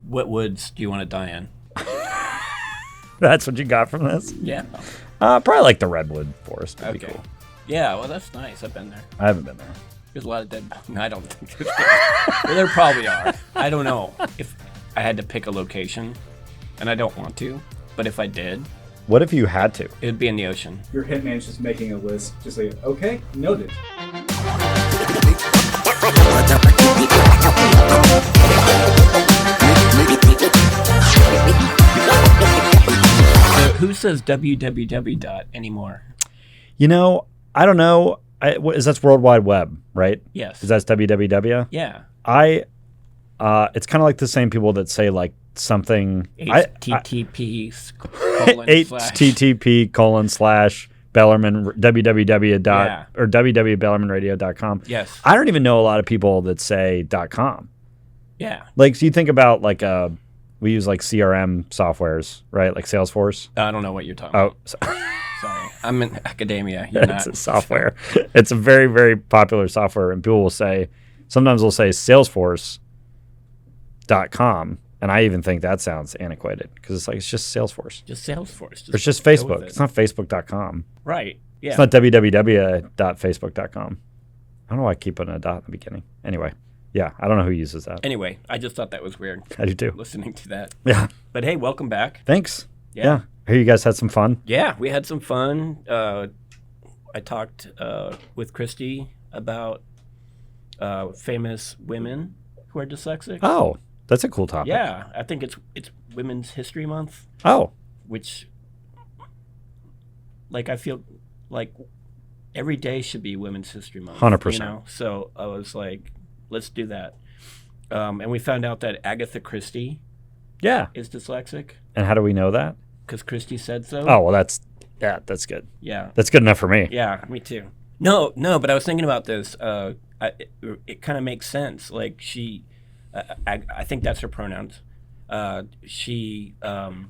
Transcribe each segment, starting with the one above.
What woods do you want to die in? That's what you got from this? Yeah. Probably like the redwood forest. Would be cool. Yeah, well, that's nice. I've been there. I haven't been there. There's a lot of dead. No, I don't think there's well, there probably are. I don't know if I had to pick a location, and I don't want to, but if I did, what if you had to? It would be in the ocean. Your hitman's just making a list. Just like, okay, noted. Who says www dot anymore? You know, I don't know. That's World Wide Web, right? Yes. Is that www? Yeah. It's kind of like the same people that say like something. HTTP HTTP:/ Bellarmine www dot or www.bellarmineradio.com. Yes. I don't even know a lot of people that say .com. Yeah. Like, so you think about like we use like CRM softwares, right? Like Salesforce. I don't know what you're talking about. Sorry. I'm in academia. You're it's not. It's a software. It's a very, very popular software, and people will say, sometimes they'll say Salesforce.com, and I even think that sounds antiquated because it's like it's just Salesforce. Just Salesforce. It's just Facebook. It's not Facebook.com. Right. Yeah. It's not www.facebook.com. I don't know why I keep putting a dot in the beginning. Anyway, yeah, I don't know who uses that. Anyway, I just thought that was weird. I do too. Listening to that. Yeah. But hey, welcome back. Thanks. Yeah. I hear you guys had some fun. Yeah, we had some fun. I talked with Christy about famous women who are dyslexic. Oh, that's a cool topic. Yeah, I think it's Women's History Month. Oh. Which, like, I feel like every day should be Women's History Month. 100%. You know? So I was like, let's do that. And we found out that Agatha Christie is dyslexic. And how do we know that? Because Christie said so. Oh, well, that's good. Yeah. That's good enough for me. Yeah, me too. No, but I was thinking about this. It kind of makes sense. Like she, I think that's her pronouns. She can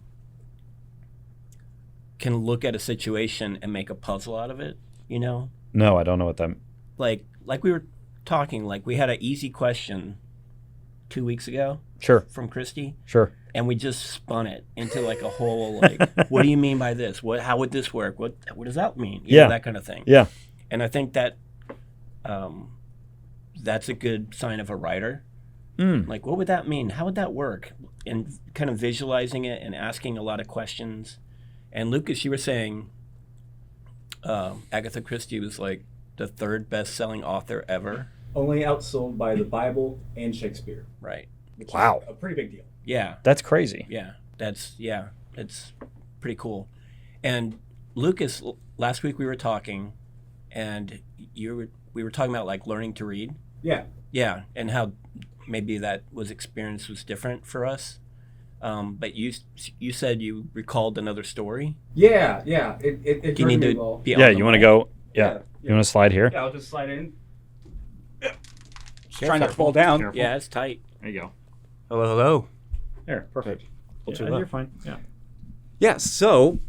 look at a situation and make a puzzle out of it, you know? No, I don't know what that means. Like we were talking, like we had an easy question 2 weeks ago. Sure. From Christy. Sure. And we just spun it into like a whole, like, what do you mean by this? How would this work? What does that mean? You know, that kind of thing. Yeah. And I think that that's a good sign of a writer. Like, what would that mean? How would that work? And kind of visualizing it and asking a lot of questions. And Lucas, you were saying Agatha Christie was like the third best-selling author ever. Only outsold by the Bible and Shakespeare. Right. Which wow. is a pretty big deal. Yeah. That's crazy. Yeah. It's pretty cool. And Lucas, last week we were talking, and we were talking about like learning to read. Yeah. Yeah, and how maybe that experience was different for us. But you said you recalled another story. Yeah. It Do you need to well. be on Yeah, the you want to mic? go? Yeah. You want to slide here? Yeah, I'll just slide in. Try not to fall down. Careful. Yeah, it's tight. There you go. Hello. There, perfect. You're fine. Yeah. Yeah, so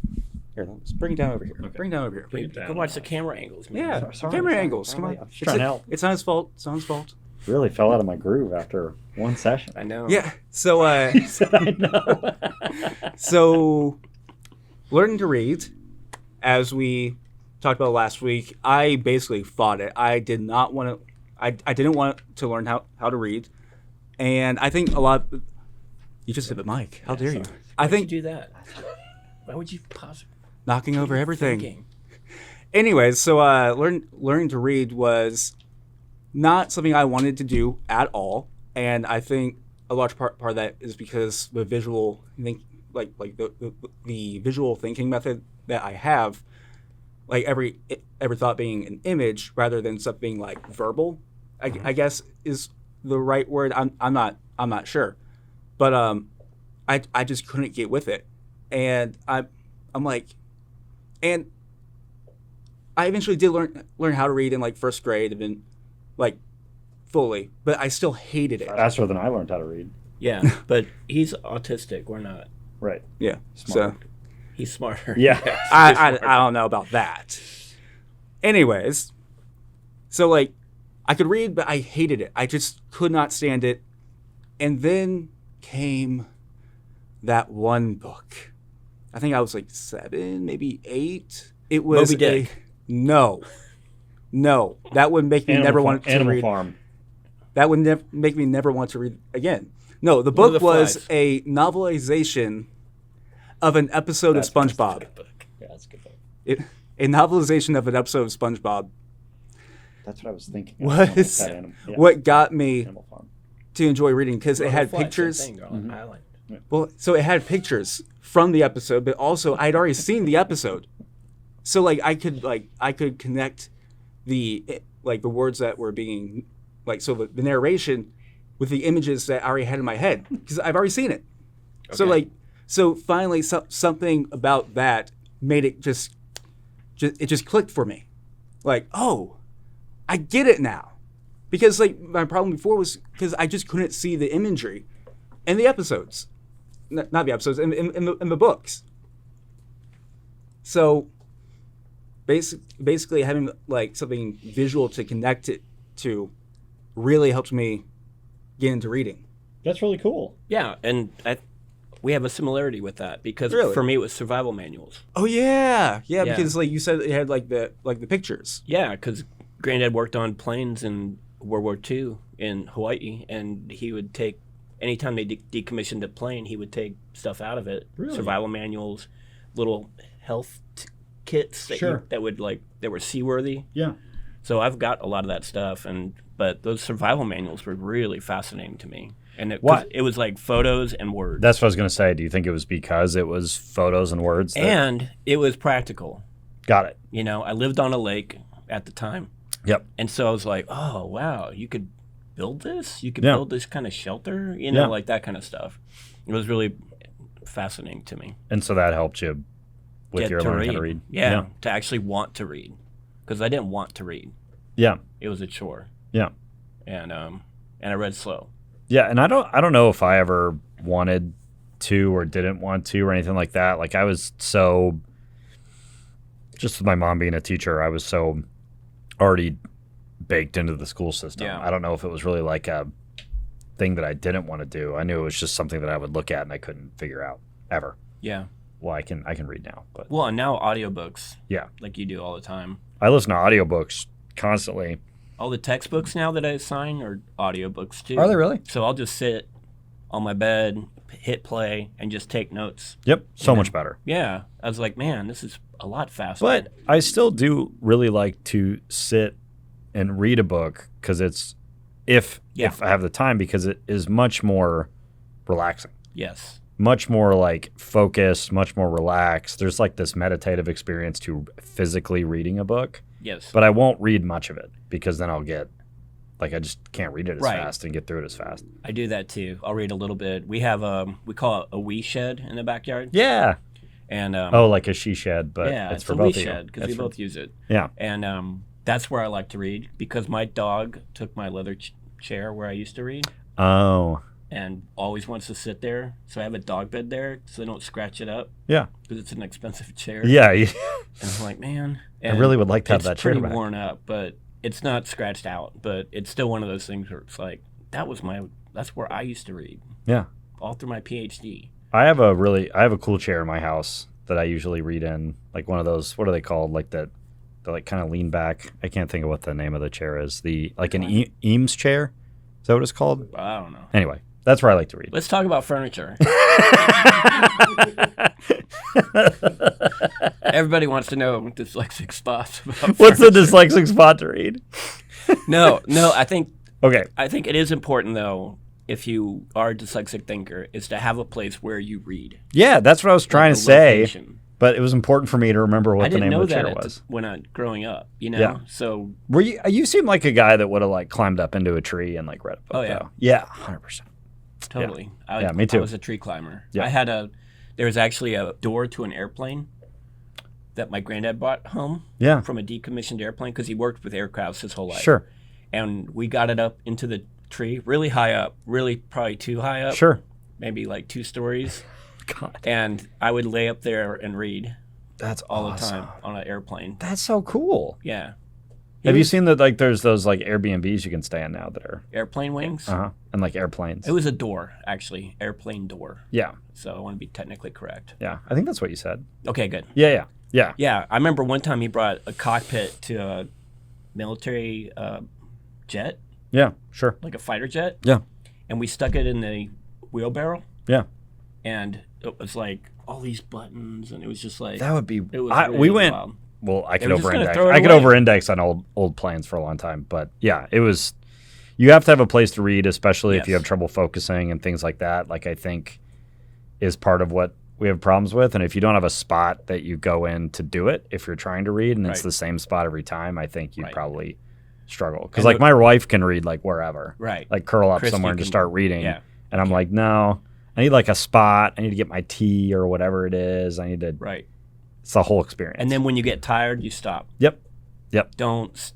here, let's bring it down over here. Okay. Bring it down over here. Bring it down. Go watch the camera angles, man. Yeah, Sorry. camera angles. Come on. I'm trying to help. It's not his fault. It's not his fault. Really fell out of my groove after one session. I know. Yeah. So He said, I know. so learning to read, as we talked about last week, I basically fought it. I did not want to. I didn't want to learn how to read, and I think a lot. You just hit the mic. How dare you? Why would you do that? Why would you possibly knocking over everything. thinking? Anyways, so learning to read was not something I wanted to do at all, and I think a large part of that is because the visual the visual thinking method that I have, like every thought being an image rather than something like verbal, I guess is the right word. I'm not sure, but I just couldn't get with it, and I'm like, and I eventually did learn how to read in like first grade and then like fully, but I still hated it. Faster than I learned how to read. Yeah, but he's autistic. We're not. Right. Yeah, Smart. so He's smarter. Yeah. I don't know about that. Anyways, so like I could read, but I hated it. I just could not stand it. And then came that one book. I think I was like 7, maybe 8. It was Moby Dick. No. That would make me never want to Animal read. Farm. That would make me never want to read again. No, the Lord of book the was Flies. a novelization of an episode of SpongeBob. Yeah, that's a good book. A novelization of an episode of SpongeBob That's what I was thinking. was what got me Animal Farm. to enjoy reading because it Lord of had the Flies, same pictures. thing, Garland Island. Well, so it had pictures from the episode, but also I'd already seen the episode, so I could connect the words that were being the narration with the images that I already had in my head because I've already seen it. Okay. So finally something about that made it just clicked for me. Oh, I get it now. Because my problem before was because I just couldn't see the imagery in the episodes. Not the episodes, in the books. So basically having something visual to connect it to really helped me get into reading. That's really cool. Yeah, and we have a similarity with that because Really? for me it was survival manuals. Oh yeah. Yeah. Because you said it had the pictures. Yeah, because Granddad worked on planes in World War II in Hawaii, and he would take, anytime they decommissioned a plane, he would take stuff out of it. Really? Survival manuals, little health kits that, Sure. that were seaworthy. Yeah. So I've got a lot of that stuff, but those survival manuals were really fascinating to me. And it was like photos and words. That's what I was going to say. Do you think it was because it was photos and words? And it was practical. Got it. I lived on a lake at the time. Yep. And so I was like, oh, wow, you could build this? You could Yeah. build this kind of shelter? Yeah. Like that kind of stuff. It was really fascinating to me. And so that helped you with Get your to learning how to read. Yeah, to actually want to read. Because I didn't want to read. Yeah. It was a chore. Yeah. And I read slow. Yeah, and I don't know if I ever wanted to or didn't want to or anything like that. I was so, just with my mom being a teacher, I was so already baked into the school system. Yeah. I don't know if it was really a thing that I didn't want to do. I knew it was just something that I would look at and I couldn't figure out ever. Yeah. Well, I can read now, but Well, and now audiobooks, yeah, like you do all the time. I listen to audiobooks constantly. All the textbooks now that I assign are audiobooks too. Are they really? So I'll just sit on my bed, hit play, and just take notes. Yep, so much better. Yeah. I was like, man, this is a lot faster. But I still do really like to sit and read a book because it's if I have the time, because it is much more relaxing, Yes. much more focused, much more relaxed. There's this meditative experience to physically reading a book, Yes. but I won't read much of it because then I'll get I just can't read it as Right. fast and get through it as fast. I do that too. I'll read a little bit. We have we call it a wee shed in the backyard. Yeah. And Like a she shed, but yeah, it's it's for a both wee of you. shed because we both use it. Yeah. And that's where I like to read because my dog took my leather chair where I used to read Oh. and always wants to sit there. So I have a dog bed there so they don't scratch it up Yeah. because it's an expensive chair. Yeah. And I'm like, man. I really would like to have that chair It's pretty back. worn up, but it's not scratched out. But it's still one of those things where it's like, that's where I used to read Yeah. all through my PhD. I have a cool chair in my house that I usually read in, one of those, what are they called? The kind of lean back. I can't think of what the name of the chair is. An Eames chair. Is that what it's called? I don't know. Anyway, that's where I like to read. Let's talk about furniture. Everybody wants to know dyslexic spots. About What's the furniture. dyslexic spot to read? No. I think Okay. it is important though. If you are a dyslexic thinker, is to have a place where you read. Yeah, that's what I was trying Like to a say. location. But it was important for me to remember what I the didn't name know of the chair that was. when I growing up. Yeah. So Were you seem like a guy that would have climbed up into a tree and read a book. Oh, yeah. though. Yeah, 100%. totally. Yeah, me too. I was a tree climber. Yeah. There was actually a door to an airplane that my granddad brought home Yeah. from a decommissioned airplane because he worked with aircrafts his whole life. Sure. And we got it up into the tree, really high up, really probably too high up. Sure. Maybe 2 stories. God. And I would lay up there and read That's all awesome. the time on an airplane. That's so cool. Yeah. Have you seen that? Like, there's those like Airbnbs you can stay in now that are Airplane wings? and like airplanes. It was a door, actually. Airplane door. Yeah, So I want to be technically correct. yeah. I think that's what you said. Okay, good. Yeah. Yeah, I remember one time he brought a cockpit to a military jet, Yeah, sure. like a fighter jet, Yeah, and we stuck it in the wheelbarrow, yeah. and it was like all these buttons, and it was just like That would be. it was we really went. wild. Well, I could were just gonna over-index. throw it I could away. over-index on old planes for a long time, but yeah, it was. You have to have a place to read, especially if you Yes. have trouble focusing and things like that. Like, I think is part of what we have problems with. And if you don't have a spot that you go in to do it, if you're trying to read and it's Right. the same spot every time, I think you'd Right. probably struggle. Because And like my wife can read like wherever, Right. like curl up Christy somewhere and just can- start reading. yeah. And I'm like, no, I need like a spot. I need to get my tea or whatever it is. I need to. Right. It's the whole experience. And then when you get tired, you stop. Yep. Don't.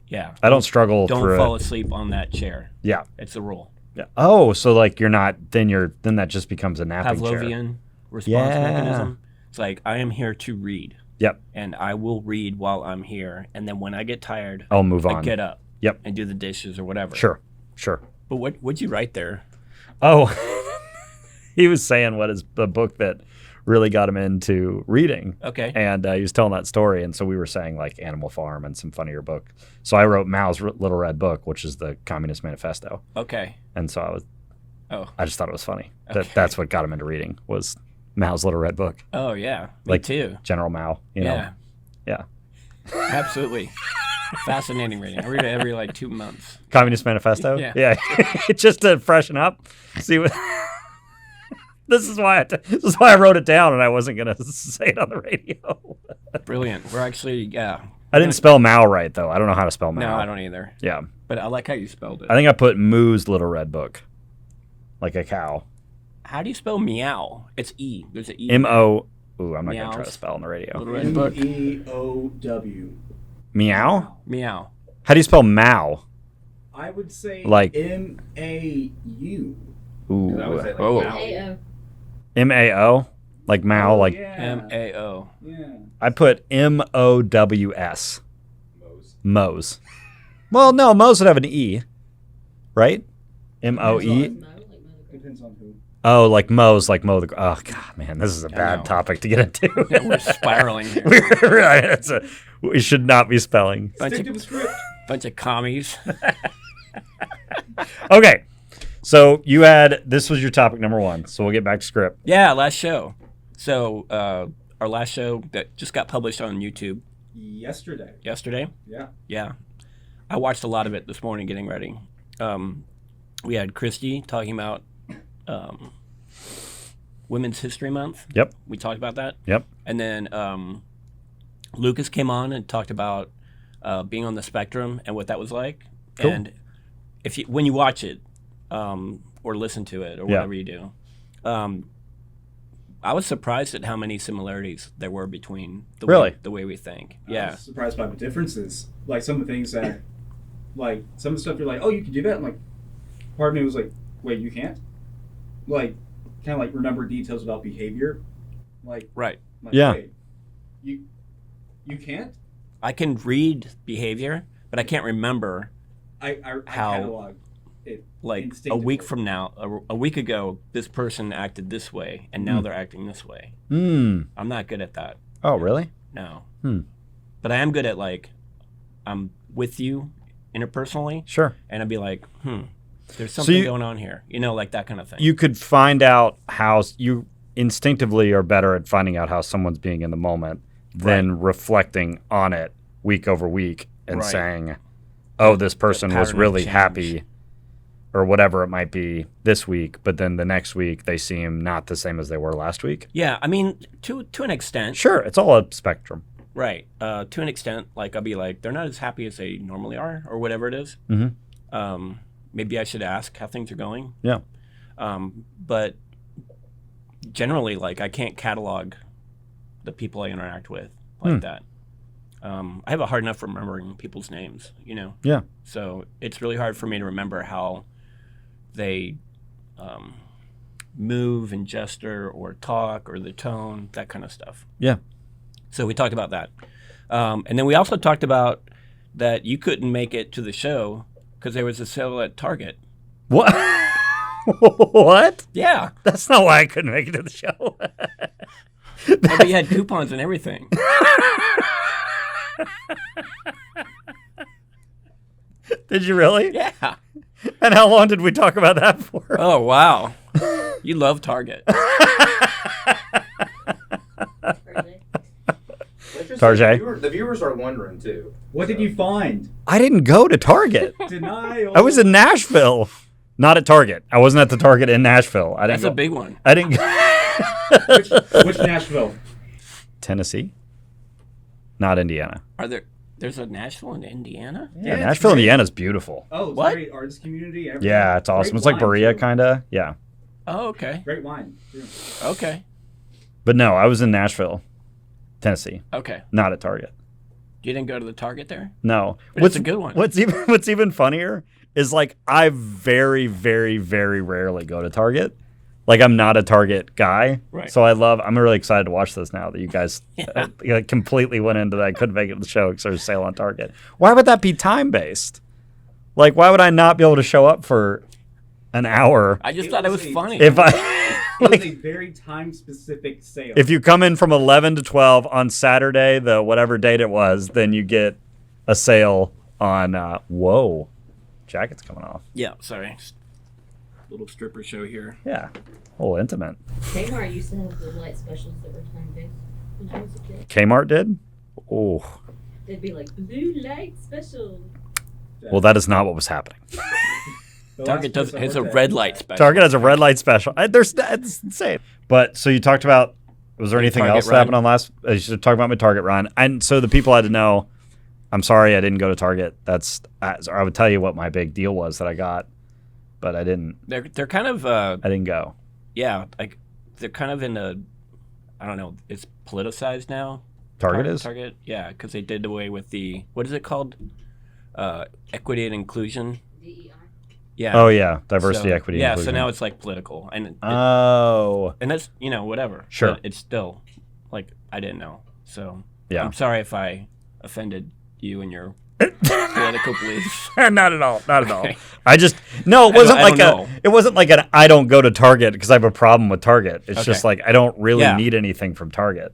Yeah. I don't struggle Don't through fall it. asleep on that chair. Yeah. It's a rule. Yeah. Oh, so like you're not then that just becomes a napping chair. Pavlovian response Yeah. mechanism. It's like I am here to read, Yep. and I will read while I'm here, and then when I get tired, I'll move I on. get up. Yep. And do the dishes or whatever. Sure. But what'd you write there? Oh, he was saying what is the book that really got him into reading. Okay. And he was telling that story. And so we were saying like Animal Farm and some funnier book. So I wrote Mao's Little Red Book, which is the Communist Manifesto. Okay. And so Oh. I just thought it was funny. Okay. That's what got him into reading was Mao's Little Red Book. Oh yeah. Me Like too. General Mao, you know? Yeah. Yeah. Absolutely. Fascinating reading. I read it every like 2 months. Communist Manifesto? Yeah. Yeah. Just to freshen up. See what This is why I wrote it down and I wasn't going to say it on the radio. Brilliant. We're actually I didn't spell Mao right though. I don't know how to spell Mao. No, I don't either. Yeah. But I like how you spelled it. I think I put Moo's Little Red Book. Like a cow. How do you spell meow? It's E. There's an E. M-O. Ooh, I'm not going to try Meows. to spell on the radio. Little Red Book. MEOW. Meow? Meow. How do you spell Mao? I would say Like- MAU. Ooh. I would say like Oh. Mao. AO. M-A-O? Like Mao? Like Yeah. M-A-O. Yeah. I put M-O-W-S. Moe's. Moe's. Well, no, Moe's would have an E. Right? M-O-E? Depends on who. Oh, like Moe's, like Moe the. Oh God, man, this is a know. bad topic to get into. Yeah, we're spiraling here. We should not be spelling. Stick to the script. Bunch of commies. Okay, so this was your topic number one. So we'll get back to script. Yeah, last show. So our last show that just got published on YouTube Yesterday. yesterday. Yeah. Yeah, I watched a lot of it this morning getting ready. We had Christy talking about Women's History Month. Yep. We talked about that. Yep. And then Lucas came on and talked about being on the spectrum and what that was like. Cool. And when you watch it or listen to it or Yeah. whatever you do, I was surprised at how many similarities there were between the way we think. I Yeah. was surprised by the differences. Like some of the things that, like some of the stuff you're like, oh, you can do that. And like, part of me was like, wait, you can't? Like, kind of like remember details about behavior. Like, Right. Yeah. Wait, you can't? I can read behavior, but I can't remember I How- catalog it like a instinctively. week from now, a week ago, this person acted this way, and now they're acting this way. Hmm. I'm not good at that. Oh, really? No. Hmm. But I am good at like, I'm with you interpersonally, Sure. and I'd be like, there's something you- going on here. You know, like that kind of thing. You could find out how you instinctively are better at finding out how someone's being in the moment than reflecting on it week over week and Right. saying, "Oh, this person was pattern of really change. happy," or whatever it might be this week, but then the next week they seem not the same as they were last week. Yeah, I mean, to an extent, Sure, it's all a spectrum. right? To an extent, like I'll be like, they're not as happy as they normally are, or whatever it is. Mhm. Maybe I should ask how things are going. Yeah. But generally, like I can't catalog the people I interact with like that. I have a hard enough remembering people's names, you know. Yeah. So it's really hard for me to remember how they move and gesture or talk or the tone, that kind of stuff. Yeah. So we talked about that. And then we also talked about that you couldn't make it to the show because there was a sale at Target. What? What? Yeah. That's not why I couldn't make it to the show. But you had coupons and everything. Did you really? Yeah. And how long did we talk about that for? Oh, wow. You love Target. Tarjay? The viewers are wondering too. What did you find? I didn't go to Target. Denial. I was in Nashville. Not at Target. I wasn't at the Target in Nashville. I didn't That's a big one. I didn't go. Which Nashville? Tennessee? Not Indiana. There's a Nashville in Indiana? Yeah, it's Nashville, great. Indiana's beautiful. Oh, it's What? great artist community. Everything. Yeah, it's awesome. Great It's like wine, Berea, too. kind of. Yeah. Oh, okay. Great wine. Too. Okay. But no, I was in Nashville, Tennessee. Okay. Not at Target. You didn't go to the Target there? No. But it's a good one. What's even funnier is like I very, very, very rarely go to Target. Like I'm not a Target guy. Right. So I'm really excited to watch this now that you guys completely went into that. I couldn't make it to the show because there's a sale on Target. Why would that be time-based? Like, why would I not be able to show up for an hour I just It thought it was was a- funny. if I... It was a Like, very time-specific sale. if you come in from 11 to 12 on Saturday, the whatever date it was, then you get a sale on, whoa, jacket's coming off. Yeah, sorry. Little stripper show here. Yeah, a little intimate. Kmart used to have blue light specials that were time-based when I was a kid. Kmart did? Oh, They'd be like, blue light special. well, that is not what was happening. The Target last place I has a worked red at- light special. Target has a red light special. It's insane. But so you talked about, was there Your anything Target else that run. happened on last? You should talk about my Target run. And so the people had to know, I'm sorry I didn't go to Target. I would tell you what my big deal was that I got, but I didn't. They're kind of I didn't go. yeah, like they're kind of in a I don't know, it's politicized now. Target is? Target, yeah, because they did away with the what is it called? Equity and inclusion. DEI. Yeah. Oh yeah, diversity, So- equity, Yeah, inclusion. so now it's like political, and Oh, and that's whatever. Sure. But it's still like I didn't know. So Yeah. I'm sorry if I offended you and your political beliefs. not at all. Not at all. Okay. I just no. It wasn't I don't like know. It wasn't like an I don't go to Target because I have a problem with Target. It's just Okay. like I don't really Yeah. need anything from Target.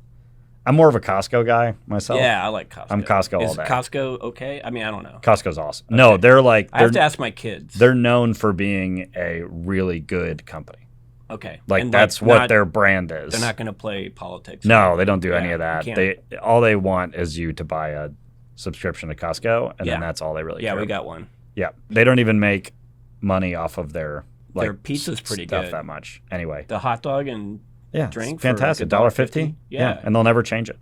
I'm more of a Costco guy myself. Yeah, I like Costco. I'm Costco all Is day. Costco okay? I mean, I don't know. Costco's awesome. No, they're like I have to they're, ask my kids. they're known for being a really good company. Okay. Like And, that's what not- their brand is. They're not going to play politics. No, they don't do any Yeah, of that. you They can't- all they want is you to buy a subscription to Costco, and Yeah. then that's all they really Yeah, care we about. got one. Yeah, they don't even make money off of their Their pizza's pretty stuff good. that much. Anyway, The hot dog and yeah, drink it's for, like, fantastic. $1.50? $1.50. Yeah. And they'll never change it.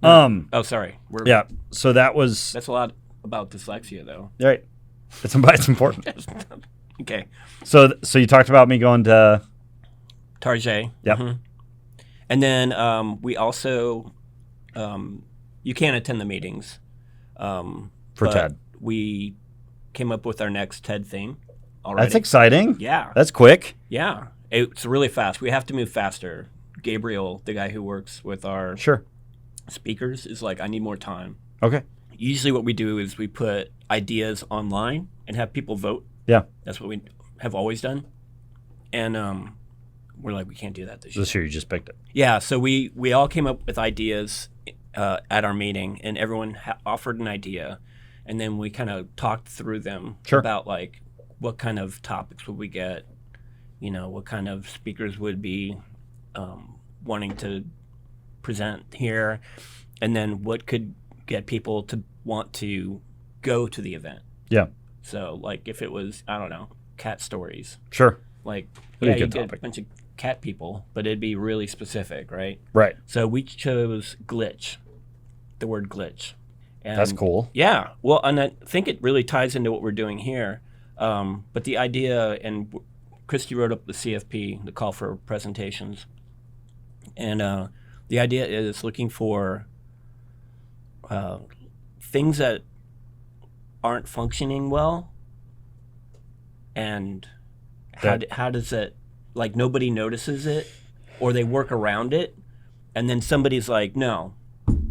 oh, sorry. Yeah. So that was That's a lot about dyslexia, though. right. It's important. Okay. So you talked about me going to Target. Yep. Mhm. And then we also, you can't attend the meetings. For but TED. We came up with our next TED theme already. That's exciting. Yeah. That's quick. Yeah. It's really fast. We have to move faster. Gabriel, the guy who works with our Sure. speakers, is like, I need more time. Okay. Usually what we do is we put ideas online and have people vote. Yeah. That's what we have always done. And we're like, we can't do that this year. This year you just picked it. Yeah, so we all came up with ideas at our meeting, and everyone offered an idea. And then we kind of talked through them Sure. about, like, what kind of topics would we get, what kind of speakers would be wanting to present here, and then what could get people to want to go to the event. Yeah. So, like, if it was, I don't know, cat stories, Sure. like, That'd be a you good get topic. a bunch of cat people, but it'd be really specific, right? Right. So we chose glitch, the word glitch. And That's cool. Yeah. Well, and I think it really ties into what we're doing here. But the idea, and Christy wrote up the CFP, the call for presentations. And the idea is looking for things that aren't functioning well. And how does it, like, nobody notices it, or they work around it, and then somebody's like, no,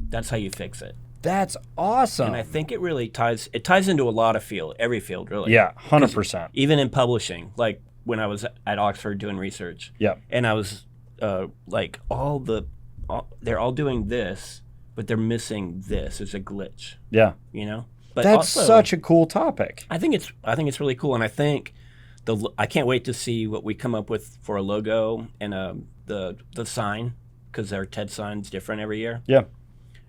that's how you fix it. That's awesome. And I think it really ties into a lot of every field really. Yeah, 100%. Even in publishing, like when I was at Oxford doing research. Yeah. And I was like they're all doing this, but they're missing this. It's a glitch, Yeah. you know? But That's also, such a cool topic. I think it's really cool, and I think I can't wait to see what we come up with for a logo and the sign, because our TED sign's different every year. Yeah.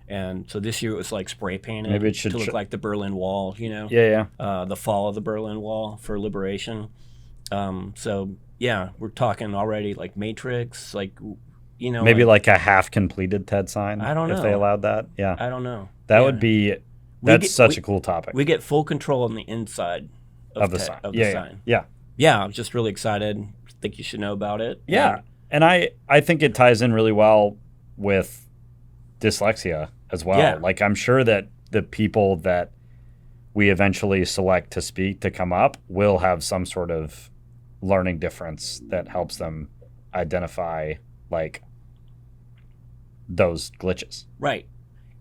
And so this year it was like spray painted. Maybe it should to look like the Berlin Wall, you know? Yeah, yeah. The fall of the Berlin Wall for liberation. So yeah, we're talking already like Matrix, like, you know, Maybe like a half completed TED sign. I don't if they know. allowed that. Yeah. I don't know. That Yeah. would be. That's such a cool topic. We get full control on the inside of the sign. Of the Yeah, sign. yeah. Yeah, I'm just really excited. Think you should know about it. Yeah. And I think it ties in really well with dyslexia as well. Yeah. Like, I'm sure that the people that we eventually select to speak to come up will have some sort of learning difference that helps them identify like those glitches. Right.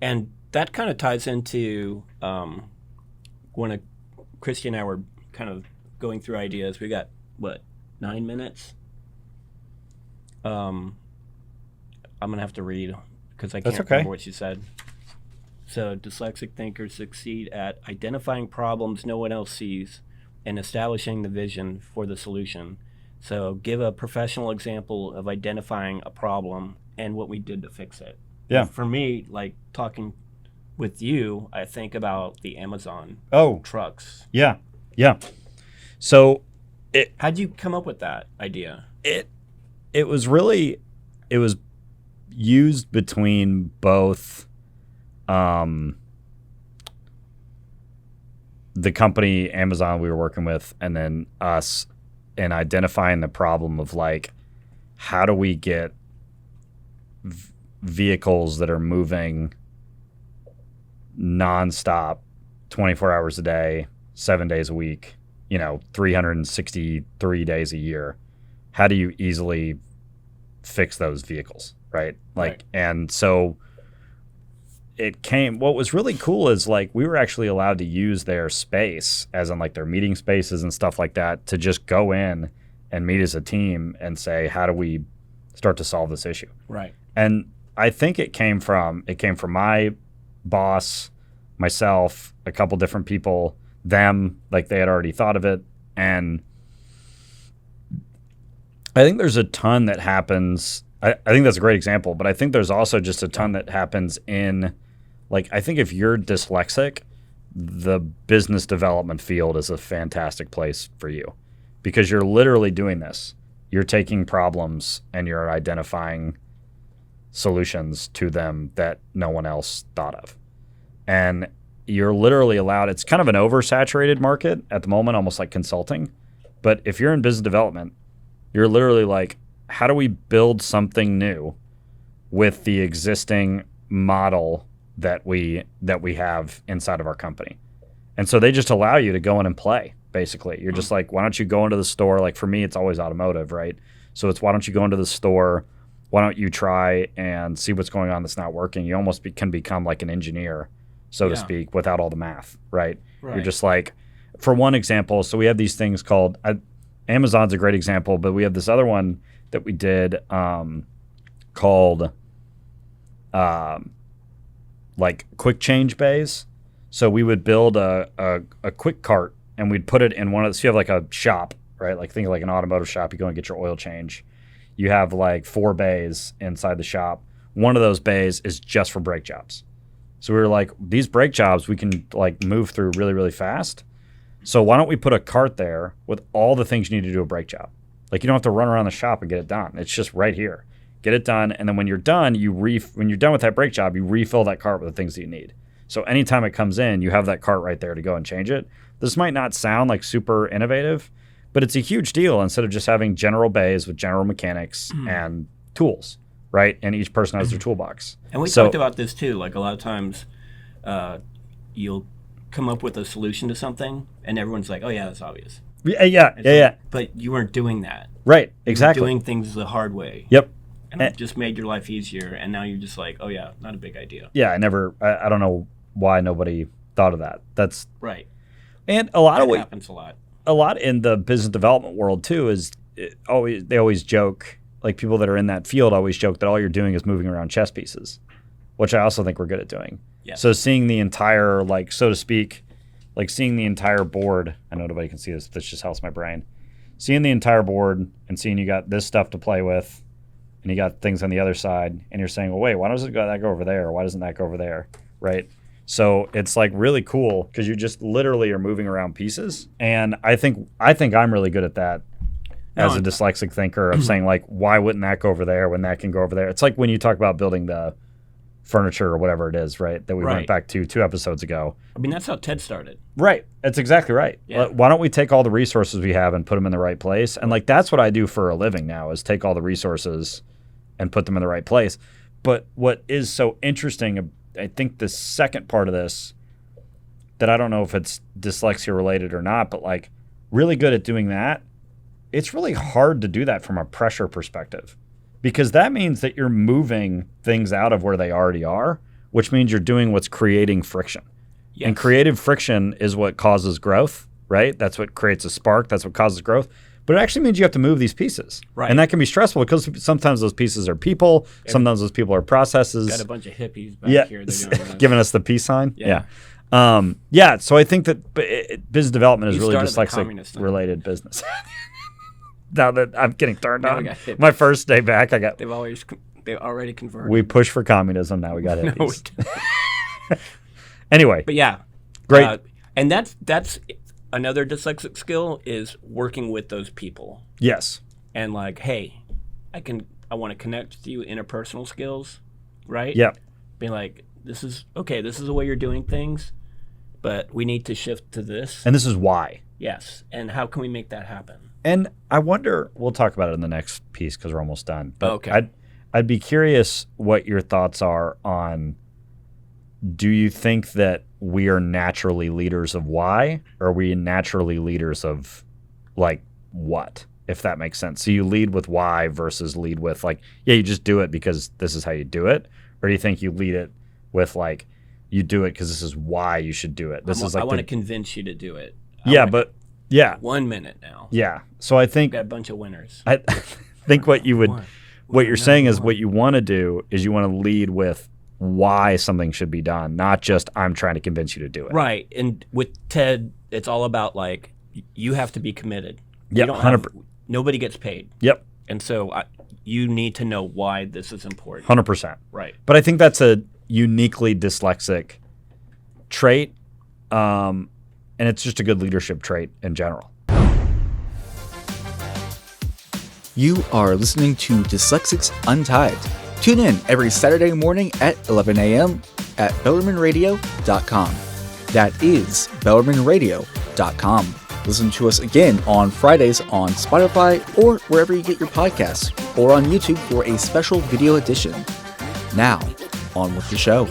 And that kind of ties into when Christy and I were kind of going through ideas. We got, 9 minutes? I'm going to have to read because I can't That's okay. remember what she said. So, dyslexic thinkers succeed at identifying problems no one else sees and establishing the vision for the solution. So, give a professional example of identifying a problem and what we did to fix it. Yeah. For me, like talking with you, I think about the Amazon Oh, trucks. yeah. Yeah. So How'd you come up with that idea? it was used between both the company Amazon we were working with and then us, in identifying the problem of like, how do we get vehicles that are moving nonstop 24 hours a day, 7 days a week, 363 days a year. How do you easily fix those vehicles, right? Like, Right. And so what was really cool is like we were actually allowed to use their space, as in like their meeting spaces and stuff like that, to just go in and meet as a team and say, how do we start to solve this issue? Right. And I think it came from my boss, myself, a couple different people, them, like they had already thought of it. And I think there's a ton that happens. I think that's a great example, but I think there's also just a ton that happens in, like, I think if you're dyslexic, the business development field is a fantastic place for you because you're literally doing this. You're taking problems and you're identifying solutions to them that no one else thought of. And you're literally allowed, it's kind of an oversaturated market at the moment, almost like consulting. But if you're in business development, you're literally like, how do we build something new with the existing model that we have inside of our company? And so they just allow you to go in and play, basically. You're just like, why don't you go into the store? Like for me, it's always automotive, right? So it's, why don't you go into the store? Why don't you try and see what's going on that's not working? You almost can become like an engineer, so to speak, without all the math, right? You're just like, for one example, so we have these things called, Amazon's a great example, but we have this other one that we did called like quick change bays. So we would build a quick cart and we'd put it in one of the, so you have like a shop, right? Like think of like an automotive shop, you go and get your oil change. You have like 4 bays inside the shop. One of those bays is just for brake jobs. So we were like, these brake jobs we can like move through really, really fast. So why don't we put a cart there with all the things you need to do a brake job? Like you don't have to run around the shop and get it done. It's just right here. Get it done, and then when you're done, when you're done with that brake job, you refill that cart with the things that you need. So anytime it comes in, you have that cart right there to go and change it. This might not sound like super innovative, but it's a huge deal instead of just having general bays with general mechanics and tools, right? And each person has their toolbox. And we talked about this too. Like a lot of times you'll come up with a solution to something and everyone's like, oh yeah, that's obvious. Yeah. But you weren't doing that. Right, You exactly. were doing things the hard way. Yep. And it just made your life easier. And now you're just like, oh yeah, not a big idea. Yeah, I don't know why nobody thought of that. That's Right. and a lot That of what happens a lot. a lot in the business development world too is they always joke, like people that are in that field always joke that all you're doing is moving around chess pieces, which I also think we're good at doing. Yeah. So seeing the entire, like, so to speak, like seeing the entire board, I know nobody can see this, this just helps my brain. Seeing the entire board and seeing you got this stuff to play with and you got things on the other side and you're saying, well, wait, why doesn't that go over there? Why doesn't that go over there? Right? So it's like really cool because you just literally are moving around pieces. And I think I'm really good at that as a dyslexic thinker of saying, like, why wouldn't that go over there when that can go over there? It's like when you talk about building the furniture or whatever it is, right? That we went back to 2 episodes ago. I mean, that's how TED started. Right. That's exactly right. Yeah. Why don't we take all the resources we have and put them in the right place? And like that's what I do for a living now is take all the resources and put them in the right place. But what is so interesting, I think the second part of this that I don't know if it's dyslexia related or not, but like really good at doing that. It's really hard to do that from a pressure perspective because that means that you're moving things out of where they already are, which means you're doing what's creating friction. Yes. And creative friction is what causes growth, right? That's what creates a spark. That's what causes growth. But it actually means you have to move these pieces. Right. And that can be stressful because sometimes those pieces are people. Sometimes those people are processes. Got a bunch of hippies back here. They're doing giving us the peace sign. Yeah. So I think that business development is You really started the communist thing. dyslexic-related business. Now that I'm getting turned Now we on. got hippies. My first day back, They already converted. we pushed for communism. Now we got No, hippies. we didn't. Anyway, But yeah, great. and that's another dyslexic skill is working with those people Yes. and like, hey, I want to connect with you, interpersonal skills, right? Yeah. Being like, this is the way you're doing things, but we need to shift to this. And this is why. Yes, and how can we make that happen? And I wonder, we'll talk about it in the next piece because we're almost done. But Okay. I'd be curious what your thoughts are on, do you think that we are naturally leaders of why, or are we naturally leaders of like what, if that makes sense? So you lead with why versus lead with like, yeah, you just do it because this is how you do it? Or do you think you lead it with like, you do it because this is why you should do it? This is like I want to convince you to do it. Yeah. 1 minute now. Yeah. So I think Got a bunch of winners. I think what you would, One. what you're No, saying is one. what you want to do is you want to lead with why something should be done, not just I'm trying to convince you to do it. Right. And with TED, it's all about like, you have to be committed. Yep, You don't have- 100%. Nobody gets paid. Yep, And so you need to know why this is important. 100%. Right. But I think that's a uniquely dyslexic trait, and it's just a good leadership trait in general. You are listening to Dyslexics Untied. Tune in every Saturday morning at 11 a.m. at BellarminRadio.com. That is BellarminRadio.com. Listen to us again on Fridays on Spotify or wherever you get your podcasts, or on YouTube for a special video edition. Now, on with the show.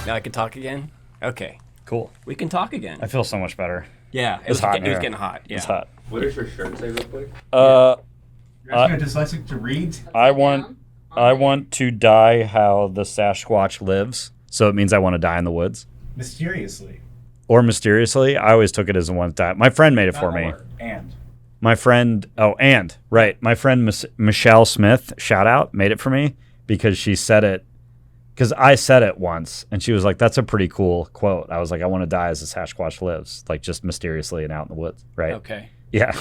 Now I can talk again? Okay. Cool. We can talk again. I feel so much better. Yeah. It's hot in It was here. getting hot. Yeah. It's hot. What does your shirt say real quick? You're asking a dyslexic to read? I want to die how the Sasquatch lives. So it means I want to die in the woods. Mysteriously. Or mysteriously. I always took it as a one die. My friend made it for me. And. My friend, right. My friend Michelle Smith, shout out, made it for me because she said it, because I said it once and she was like, that's a pretty cool quote. I was like, I want to die as the Sasquatch lives, like just mysteriously and out in the woods, right? Okay. Yeah.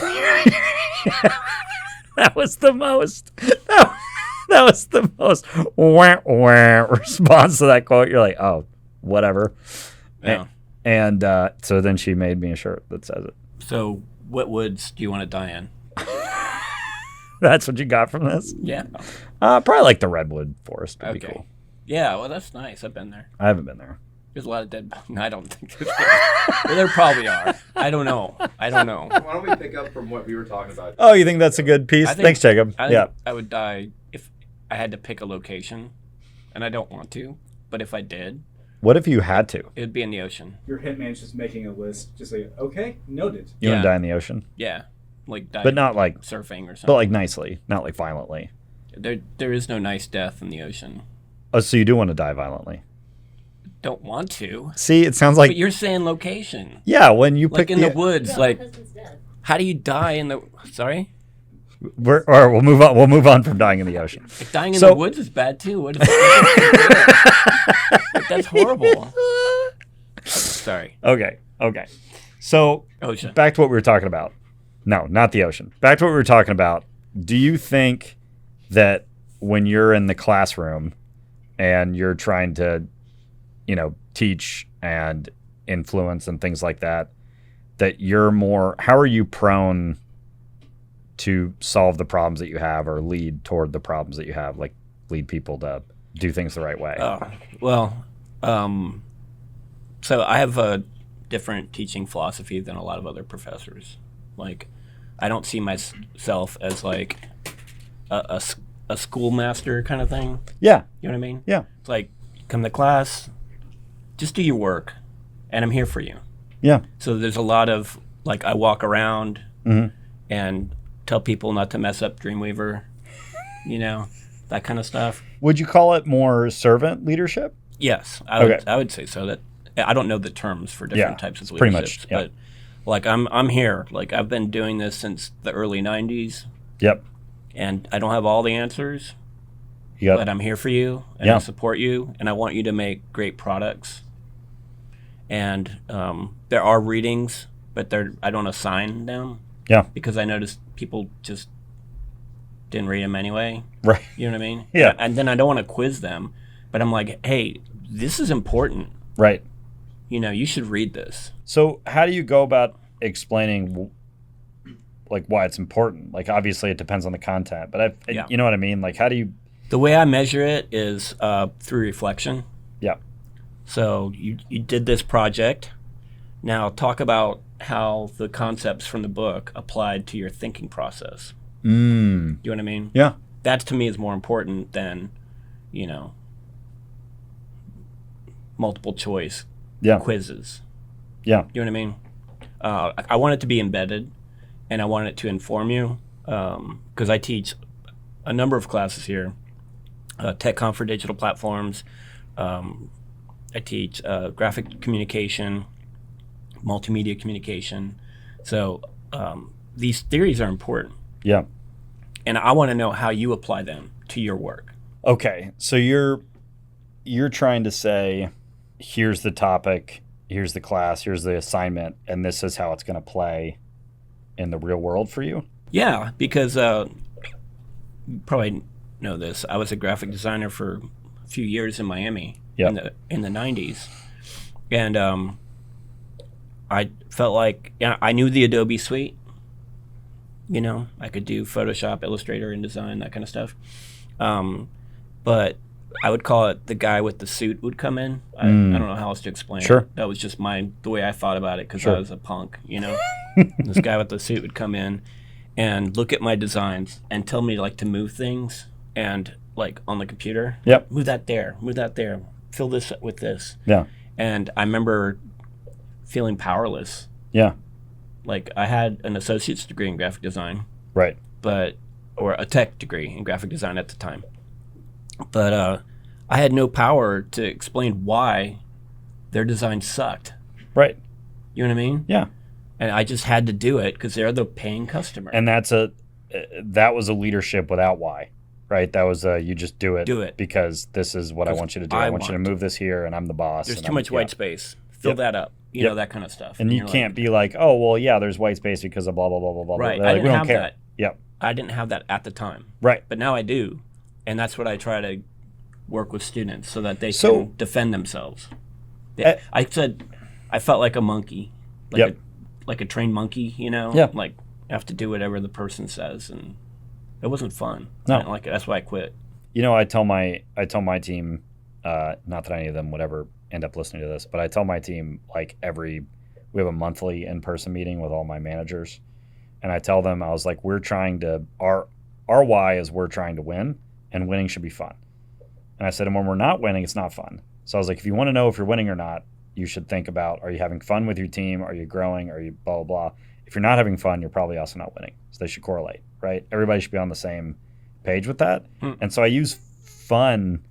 That was the most, that was the most wah, wah response to that quote. You're like, oh, whatever. Yeah. And so then she made me a shirt that says it. So what woods do you want to die in? That's what you got from this? Yeah. Probably like the redwood forest would be Okay. cool. Yeah, well, that's nice. I've been there. I haven't been there. There's a lot of dead. No, I don't think there's. Well, there probably are. I don't know. Why don't we pick up from what we were talking about? Oh, you think that's a good piece? I think- Thanks, Jacob. I Yeah. think I would die if I had to pick a location, and I don't want to. But if I did, What if you had to? it would be in the ocean. Your hitman's just making a list. Just like, okay, noted. You want Yeah. to die in the ocean? Yeah, like die But not like, surfing or something. but like nicely, not like violently. There is no nice death in the ocean. Oh, so you do want to die violently? don't want to. See, it sounds like But you're saying location. yeah. When you Like pick in the woods, Yeah, like my husband's dead. how do you die in the sorry? or we'll move on. We'll move on from dying in the ocean. Like dying in So- the woods is bad too. What if like, that's horrible. Sorry. Okay. So Ocean. back to what we were talking about. No, not the ocean. Back to what we were talking about. Do you think that when you're in the classroom and you're trying to, teach and influence and things like that, that you're more, how are you prone to solve the problems that you have or lead toward the problems that you have, like lead people to do things the right way? Well, so I have a different teaching philosophy than a lot of other professors. Like, I don't see myself as like a schoolmaster kind of thing. Yeah. You know what I mean? Yeah. It's like, come to class, just do your work, and I'm here for you. Yeah. So there's a lot of, like, I walk around Mhm. and tell people not to mess up Dreamweaver, that kind of stuff. Would you call it more servant leadership? Yes, Okay. I would say so. That I don't know the terms for different Yeah, types of pretty leaderships, much, yeah. but like I'm here. Like I've been doing this since the early '90s, Yep. and I don't have all the answers, You got but I'm here for you, and Yeah. I support you, and I want you to make great products. And there are readings, but I don't assign them Yeah. because I noticed people just didn't read them anyway. Right. You know what I mean? Yeah. And then I don't want to quiz them, but I'm like, hey, this is important. Right. You should read this. So how do you go about explaining like why it's important? Like obviously it depends on the content, but Yeah. you know what I mean? Like how do you? The way I measure it is through reflection. Yeah. So you did this project. Now talk about how the concepts from the book applied to your thinking process. Mm. You know what I mean? Yeah. That to me is more important than, multiple choice Yeah. quizzes. Yeah. You know what I mean? I want it to be embedded, and I want it to inform you, because I teach a number of classes here, TechCom for digital platforms. I teach graphic communication, multimedia communication. So these theories are important, Yeah. and I want to know how you apply them to your work. Okay. So you're trying to say, here's the topic, here's the class, here's the assignment, and this is how it's going to play in the real world for you? Yeah, because you probably know this. I was a graphic designer for a few years in Miami in the 90s. And I felt like I knew the Adobe suite. I could do Photoshop, Illustrator, InDesign, that kind of stuff. But I would call it the guy with the suit would come in. I don't know how else to explain Sure. it. That was just the way I thought about it because Sure. I was a punk, This guy with the suit would come in and look at my designs and tell me like to move things and like on the computer. Yep. Move that there, fill this with this. Yeah. And I remember feeling powerless. Yeah. Like I had an associate's degree in graphic design, Right. or a tech degree in graphic design at the time. But I had no power to explain why their design sucked. Right. You know what I mean? Yeah. And I just had to do it because they're the paying customer. And that was a leadership without why, right? That was you just do it. Do it. Because this is what I want you to do. I want you to want move this here, and I'm the boss. There's and too I'm- much white space. Fill Yep. that up. You Yep. know, that kind of stuff. And you you're can't be like, oh, well, yeah, there's white space because of blah, blah, blah, blah, blah. Right. They're I like, we didn't don't have care. that. Yep. I didn't have that at the time. Right. But now I do. And that's what I try to work with students so that they So- can defend themselves. Uh, I said I felt like a monkey. Yep. Like a trained monkey, Yeah. Like I have to do whatever the person says, and it wasn't fun. No. I didn't like it. That's why I quit. I tell my team, not that any of them would ever end up listening to this, but I tell my team like we have a monthly in-person meeting with all my managers, and I tell them, I was like, our why is we're trying to win, and winning should be fun. And I said, and when we're not winning, it's not fun. So I was like, if you want to know if you're winning or not, you should think about, are you having fun with your team? Are you growing? Are you blah, blah, blah? If you're not having fun, you're probably also not winning. So they should correlate, right? Everybody should be on the same page with that. And so I use fun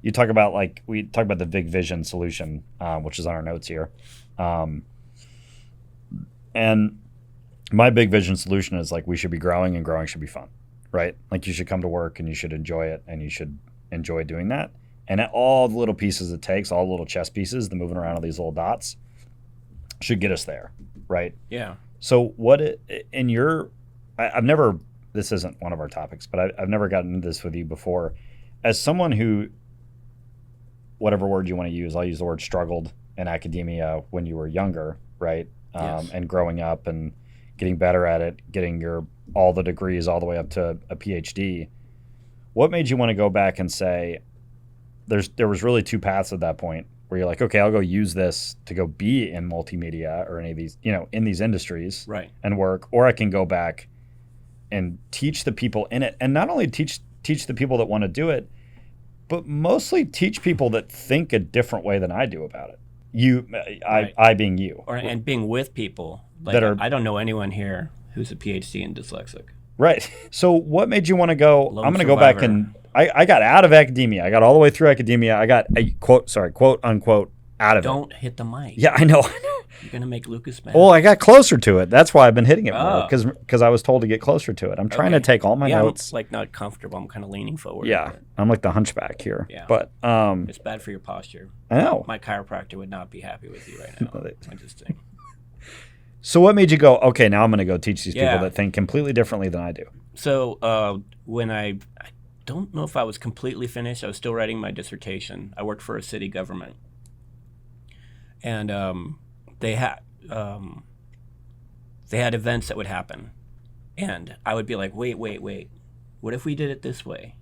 you talk about like we talk about the big vision solution, which is on our notes here, and my big vision solution is like we should be growing and growing should be fun, right? Like you should come to work and you should enjoy it and you should enjoy doing that. And all the little pieces it takes, all the little chess pieces, the moving around of these little dots, should get us there, right? Yeah. So I've never, this isn't one of our topics, but I've never gotten into this with you before. As someone who, whatever word you want to use, I'll use the word struggled in academia when you were younger, right? Yes. And growing up and getting better at it, getting all the degrees all the way up to a PhD. What made you want to go back and say, there was really two paths at that point where you're like, okay, I'll go use this to go be in multimedia or any of these, in these industries Right. and work, or I can go back and teach the people in it, and not only teach the people that want to do it, but mostly teach people that think a different way than I do about it. Right. I being you, And being with people that are. I don't know anyone here who's a PhD in dyslexic. Right. So what made you want to go, Lone I'm going to go back survivor. and I got out of academia. I got all the way through academia. I got a quote unquote out of it. Don't hit the mic. Yeah, I know. You're gonna make Lucas mad. Well, I got closer to it. That's why I've been hitting it more Oh. because I was told to get closer to it. I'm trying to Okay. take all my yeah, notes. I'm like not comfortable. I'm kind of leaning forward. Yeah, but I'm like the hunchback here. Yeah. But it's bad for your posture. I know. My chiropractor would not be happy with you right now. No, they- I'm just saying. So what made you go, okay, now I'm going to go teach these Yeah. people that think completely differently than I do? So when I don't know if I was completely finished. I was still writing my dissertation. I worked for a city government, and they had events that would happen, and I would be like, wait, what if we did it this way?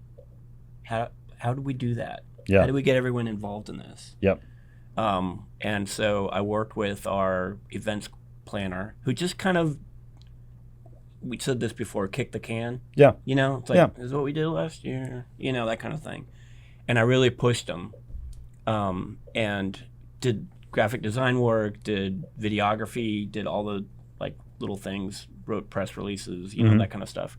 How do we do that? Yeah. How do we get everyone involved in this? Yep. And so I worked with our events planner, who just kind of, we said this before, kick the can. Yeah. It's like, Yeah. this is what we did last year, that kind of thing. And I really pushed them, and did graphic design work, did videography, did all the like little things, wrote press releases, that kind of stuff.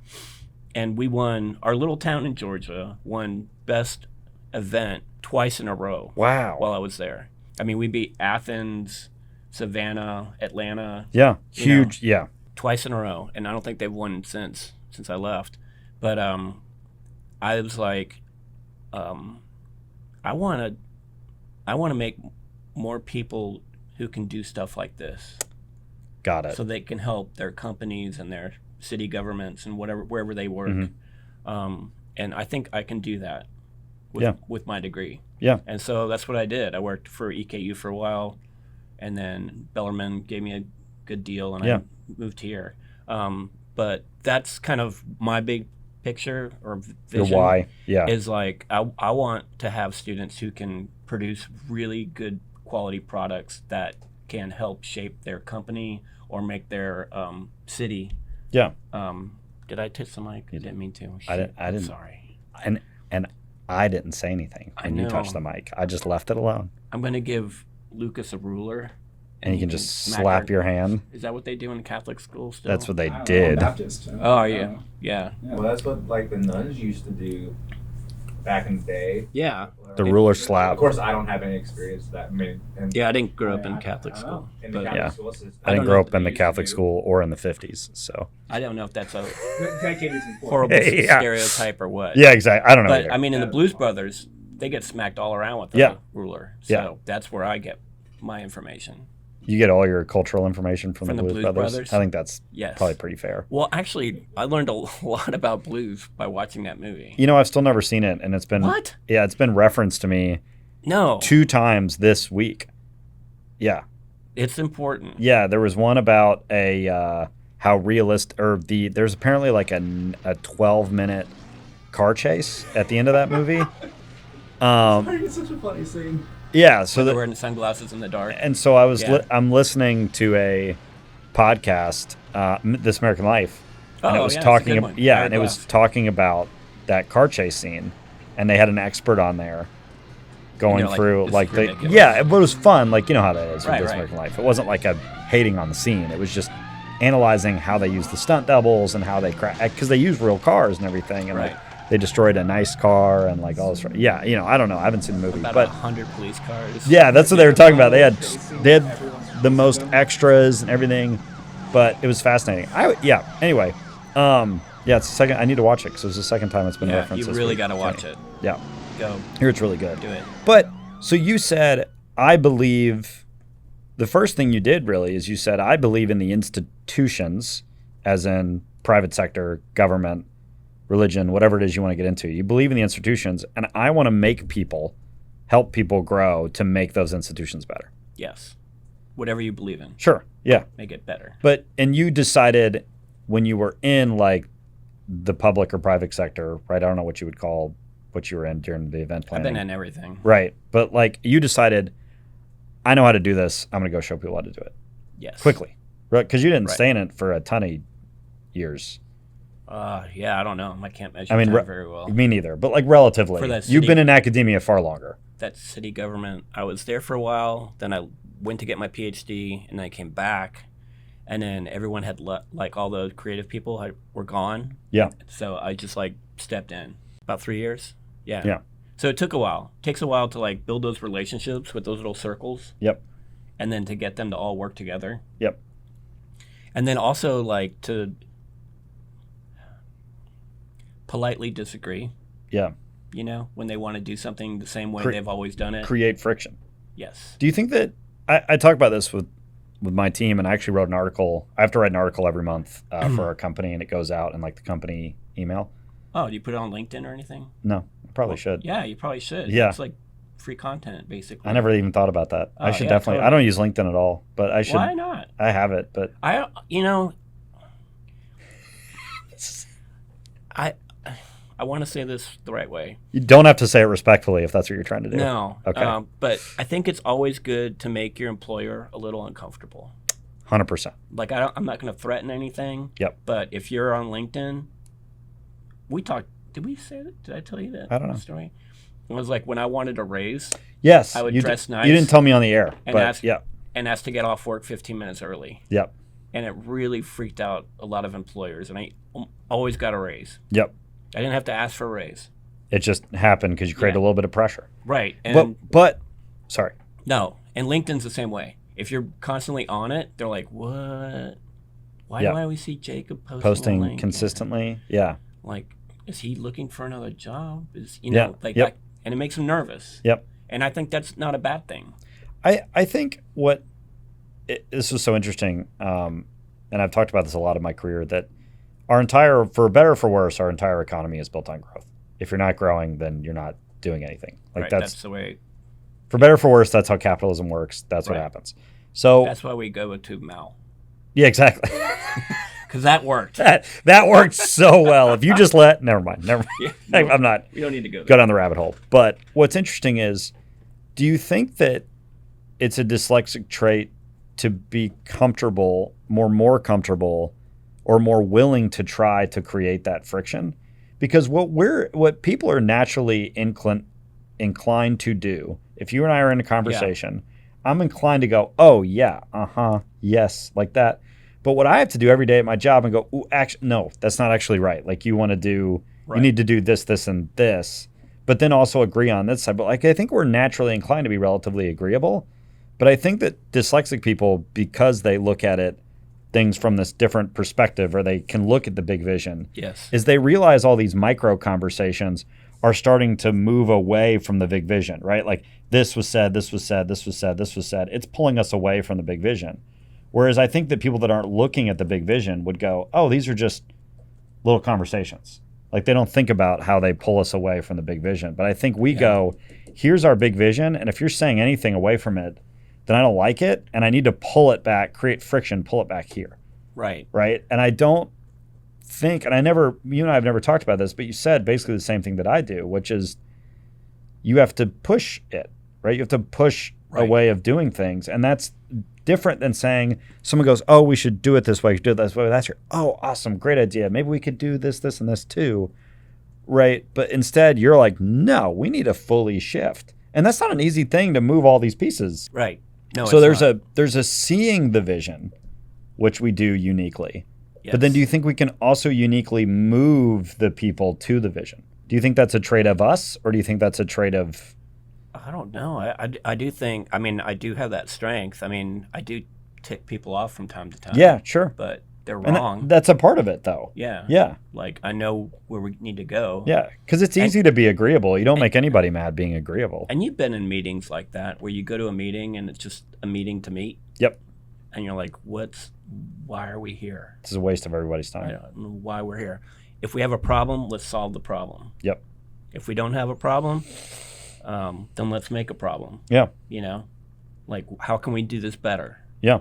And we won, our little town in Georgia won best event twice in a row. Wow. While I was there. I mean, we beat Athens, Savannah, Atlanta. Yeah. you Huge. Yeah. Twice in a row, and I don't think they've won since I left. But I was like, I want to make more people who can do stuff like this, Got it. so they can help their companies and their city governments and wherever they work. And I think I can do that with my degree. Yeah. And so that's what I did. I worked for EKU for a while, and then Bellarmine gave me a good deal, and I moved here. But that's kind of my big picture or vision. Your why. Yeah. Is like I want to have students who can produce really good quality products that can help shape their company or make their city. Yeah. Did I touch the mic? I didn't mean to. I didn't. Sorry. And I didn't say anything when you touched the mic. I just left it alone. I'm going to give Lucas a ruler. And you can just smack slap her. your hand. Is that what they do in Catholic school still? That's what they I don't know, did. Baptist. Oh, yeah. Yeah. Well, that's what like the nuns used to do back in the day. Yeah. The ruler slap. Of course, I don't have any experience with that. I mean, and Yeah, I didn't grow up in I Catholic don't know. school. in the But Catholic Yeah. school, I didn't don't grow know up in the what they used to Catholic do. school or in the 50s. So I don't know if that's a Dedicated is important. horrible Yeah. stereotype or what. yeah, exactly. I don't know. But either. I mean, in the Blues Brothers, they get smacked all around with the Yeah. ruler. So that's where I get my information. You get all your cultural information from the Blues Brothers. I think that's Yes. probably pretty fair. Well, actually, I learned a lot about blues by watching that movie. You know, I've still never seen it, and it's been What? Yeah, it's been referenced to me No. 2 times this week. Yeah, It's important. yeah. There was one about a how realistic, or there's apparently like a 12-minute car chase at the end of that movie. It's such a funny scene. Yeah, so They're that, wearing sunglasses in the dark. and so I was Yeah. I'm listening to a podcast, This American Life, and it was yeah, that's a talking good one. yeah, Jared and it was Leff. talking about that car chase scene, and they had an expert on there going they're like, through "This like is the ridiculous." yeah, it was fun, like how that is with Right, This right. American Life. It wasn't like a hating on the scene. It was just analyzing how they use the stunt doubles and how they because they use real cars and everything, and Right. like they destroyed a nice car and like all this. Yeah, you know, I don't know. I haven't seen the movie, About but 100 police cars. yeah, that's what they were talking about. They had the most extras and everything, but it was fascinating. Anyway, yeah, it's the second. I need to watch it because it was the second time it's been Yeah, referenced. you this really week. got to watch it. Yeah, Go here it's really good. do it. But so you said, I believe. The first thing you did really is you said, I believe in the institutions, as in private sector, government, religion, whatever it is you want to get into. You believe in the institutions, and I want to help people grow to make those institutions better. Yes. Whatever you believe in, Sure. Yeah. make it better. And you decided when you were in like the public or private sector, right? I don't know what you would call what you were in during the event I've planning. been in everything. Right. But like you decided, I know how to do this. I'm going to go show people how to do it Yes. quickly. Right. Because you didn't Right. stay in it for a ton of years. Yeah, I don't know. I can't measure I mean, time very well. Me neither. But like relatively. For that You've city- been in academia far longer. That city government, I was there for a while. Then I went to get my PhD, and then I came back, and then everyone had like all the creative people were gone. Yeah. So I just like stepped in about 3 years. Yeah. Yeah. So it took a while. It takes a while to like build those relationships with those little circles, Yep. and then to get them to all work together. Yep. And then also like to politely disagree, Yeah. you know, when they want to do something the same way Cre- they've always done it. Create friction. Yes. Do you think that I talk about this with my team, and I actually wrote an article. I have to write an article every month for our company, and it goes out in like the company email. Oh, do you put it on LinkedIn or anything? No, I probably should. Yeah, you probably should. Yeah. It's like free content, basically. I never even thought about that. I Oh, should yeah, definitely. I totally. don't use LinkedIn at all, but I should. Why not? I have it, but You know, I want to say this the right way. you don't have to say it respectfully if that's what you're trying to do. No. Okay. But I think it's always good to make your employer a little uncomfortable. 100%. Like I'm not going to threaten anything. Yep. But if you're on LinkedIn, we talked. Did we say that? Did I tell you that? I don't know. Story. It was like when I wanted a raise Yes. I would you dress nice You didn't tell me on the air, and but ask- yeah. and asked to get off work 15 minutes early, Yep. and it really freaked out a lot of employers. And I always got a raise. Yep. I didn't have to ask for a raise. It just happened because you created Yeah. a little bit of pressure. Right. And But sorry. no, and LinkedIn's the same way. If you're constantly on it, they're like, "What? Why Yeah. do I always see Jacob posting on Posting LinkedIn? consistently. Yeah. Like, is he looking for another job? Is Yeah. like Yep. that, and it makes them nervous. Yep. And I think that's not a bad thing. I think this was so interesting, and I've talked about this a lot in my career, that for better or for worse, our entire economy is built on growth. If you're not growing, then you're not doing anything. Like Right. that's the way. for better or for worse, that's how capitalism works. That's what Right. happens. So That's why we go to Mal, yeah, exactly. because that worked. that worked so well. If you just never mind. Yeah, I'm not We don't need to go there. go down the rabbit hole. But what's interesting is, do you think that it's a dyslexic trait to be comfortable, more comfortable, or more willing to try to create that friction? Because what people are naturally inclined to do, if you and I are in a conversation, I'm inclined to go, oh yeah, yes, like that. But what I have to do every day at my job and go, ooh, actually, no, that's not actually right. Like you want to do, you Right. need to do this, and this, but then also agree on this side. But like I think we're naturally inclined to be relatively agreeable. But I think that dyslexic people, because they look at things from this different perspective, or they can look at the big vision, Yes. is they realize all these micro conversations are starting to move away from the big vision, right? Like this was said, this was said, this was said, this was said. It's pulling us away from the big vision. Whereas I think that people that aren't looking at the big vision would go, oh, these are just little conversations. Like they don't think about how they pull us away from the big vision. But I think we go, here's our big vision. And if you're saying anything away from it, then I don't like it. And I need to pull it back, create friction, pull it back here. Right. Right. And I don't think, and you and I have never talked about this, but you said basically the same thing that I do, which is you have to push it, right? You have to push a Right. way of doing things. And that's different than saying someone goes, oh, we should do it this way, we should do it this way. That's your, oh, awesome, great idea. Maybe we could do this, this, and this too. Right. But instead you're like, no, we need to fully shift. And that's not an easy thing to move all these pieces. Right. No. So it's not. there's a seeing the vision, which we do uniquely. Yes. But then do you think we can also uniquely move the people to the vision? Do you think that's a trait of us, or do you think that's a trait of? I don't know. I do think. I mean, I do have that strength. I mean, I do tick people off from time to time. Yeah, sure. But they're And wrong. that's a part of it, though. Yeah. Yeah. Like I know where we need to go. Yeah, because it's easy to be agreeable. You don't make anybody mad being agreeable. And you've been in meetings like that where you go to a meeting and it's just a meeting to meet. Yep. And you're like, why are we here? This is a waste of everybody's I time. don't know why we're here. If we have a problem, let's solve the problem. Yep. If we don't have a problem, then let's make a problem. Yeah. You know, like how can we do this better? Yeah.